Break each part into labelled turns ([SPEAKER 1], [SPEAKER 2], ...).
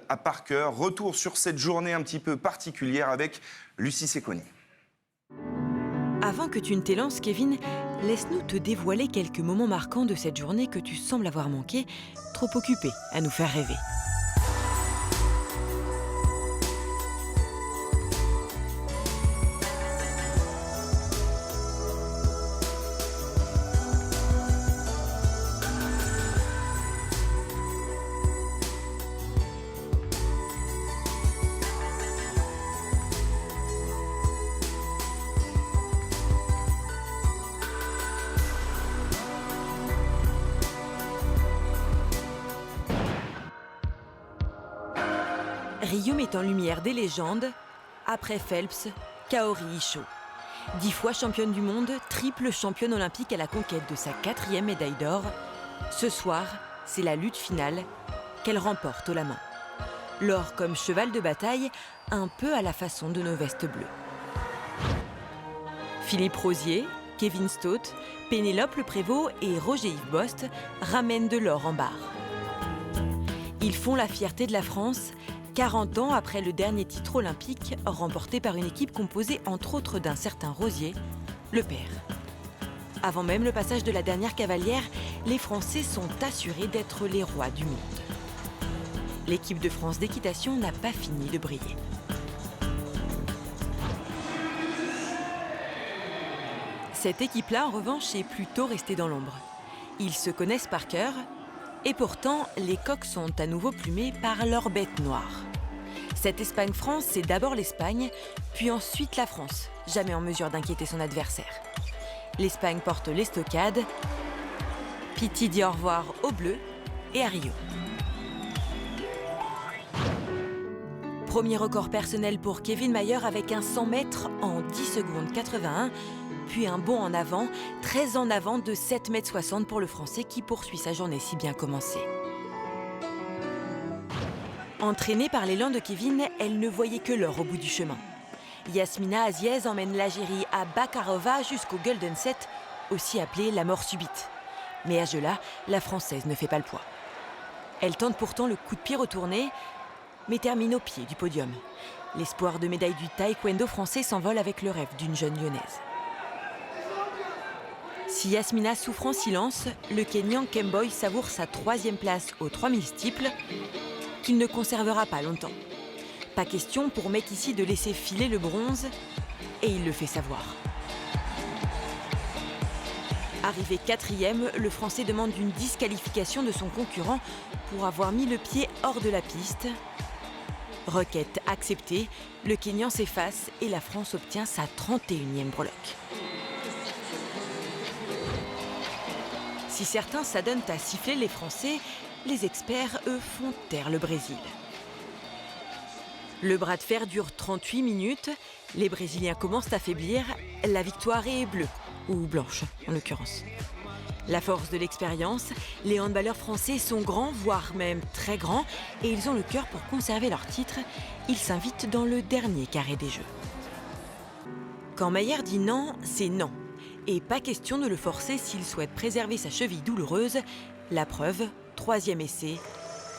[SPEAKER 1] à Parker. Retour sur cette journée un petit peu particulière avec Lucie Secconi.
[SPEAKER 2] Avant que tu ne t'élances, Kevin, laisse-nous te dévoiler quelques moments marquants de cette journée que tu sembles avoir manqué, trop occupé à nous faire rêver. Rio met en lumière des légendes, après Phelps, Kaori Ishii. 10 fois championne du monde, triple championne olympique à la conquête de sa 4e médaille d'or. Ce soir, c'est la lutte finale qu'elle remporte haut la main. L'or comme cheval de bataille, un peu à la façon de nos vestes bleues. Philippe Rosier, Kevin Stott, Pénélope Le Prévost et Roger-Yves Bost ramènent de l'or en barre. Ils font la fierté de la France, 40 ans après le dernier titre olympique remporté par une équipe composée entre autres d'un certain Rosier, le père. Avant même le passage de la dernière cavalière, les Français sont assurés d'être les rois du monde. L'équipe de France d'équitation n'a pas fini de briller. Cette équipe-là, en revanche, est plutôt restée dans l'ombre. Ils se connaissent par cœur, et pourtant, les coqs sont à nouveau plumés par leur bête noire. Cette Espagne-France, c'est d'abord l'Espagne, puis ensuite la France, jamais en mesure d'inquiéter son adversaire. L'Espagne porte l'estocade, Pitti dit au revoir aux Bleus et à Rio. Premier record personnel pour Kevin Mayer avec un 100 mètres en 10 secondes 81, puis un bond en avant, très en avant de 7,60 mètres pour le Français qui poursuit sa journée si bien commencée. Entraînée par l'élan de Kevin, elle ne voyait que l'or au bout du chemin. Yasmina Aziez emmène l'Algérie à Bakarova jusqu'au Golden Set, aussi appelé la mort subite. Mais à ce jeu-là, la Française ne fait pas le poids. Elle tente pourtant le coup de pied retourné, mais termine au pied du podium. L'espoir de médaille du taekwondo français s'envole avec le rêve d'une jeune lyonnaise. Si Yasmina souffre en silence, le Kenyan Kemboi savoure sa 3e place aux 3000 steeples, qu'il ne conservera pas longtemps. Pas question pour Mekissi de laisser filer le bronze, et il le fait savoir. Arrivé 4e, le Français demande une disqualification de son concurrent pour avoir mis le pied hors de la piste. Requête acceptée, le Kenyan s'efface et la France obtient sa 31e breloque. Si certains s'adonnent à siffler les Français, les experts, eux, font taire le Brésil. Le bras de fer dure 38 minutes, les Brésiliens commencent à faiblir, la victoire est bleue, ou blanche en l'occurrence. La force de l'expérience, les handballeurs français sont grands, voire même très grands, et ils ont le cœur pour conserver leur titre. Ils s'invitent dans le dernier carré des Jeux. Quand Mayer dit non, c'est non. Et pas question de le forcer s'il souhaite préserver sa cheville douloureuse. La preuve, 3e essai,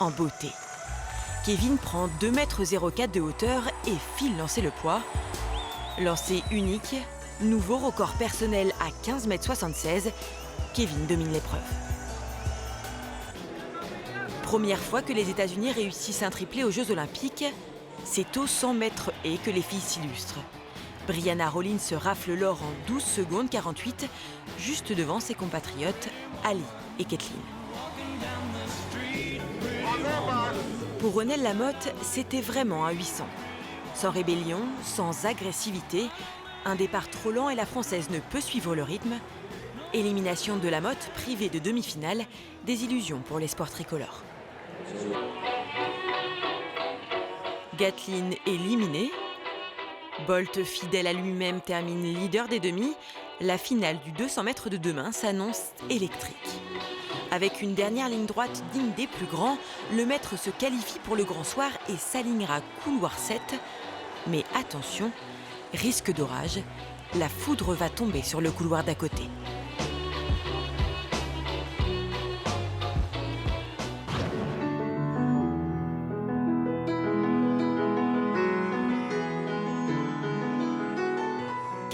[SPEAKER 2] en beauté. Kevin prend 2,04 m de hauteur et file lancer le poids. Lancer unique, nouveau record personnel à 15,76 m. Kevin domine l'épreuve. Première fois que les États-Unis réussissent un triplé aux Jeux Olympiques, c'est au 100 mètres et que les filles s'illustrent. Brianna Rollins se rafle l'or en 12 secondes 48, juste devant ses compatriotes Ali et Kathleen. Pour Renelle Lamotte, c'était vraiment un 800. Sans rébellion, sans agressivité, un départ trop lent et la Française ne peut suivre le rythme. Élimination de Lamotte, privée de demi-finale, des illusions pour les sports tricolores. Gatlin éliminée. Bolt, fidèle à lui-même, termine leader des demi. La finale du 200 mètres de demain s'annonce électrique. Avec une dernière ligne droite digne des plus grands, le maître se qualifie pour le grand soir et s'alignera couloir 7. Mais attention, risque d'orage, la foudre va tomber sur le couloir d'à côté.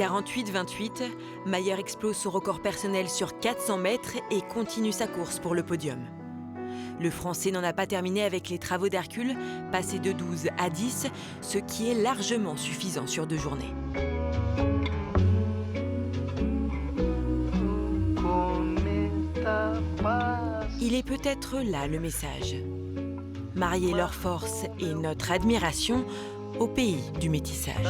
[SPEAKER 2] 48-28, Mayer explose son record personnel sur 400 mètres et continue sa course pour le podium. Le Français n'en a pas terminé avec les travaux d'Hercule, passé de 12 à 10, ce qui est largement suffisant sur 2 journées. Il est peut-être là le message. Marier leurs forces et notre admiration au pays du métissage.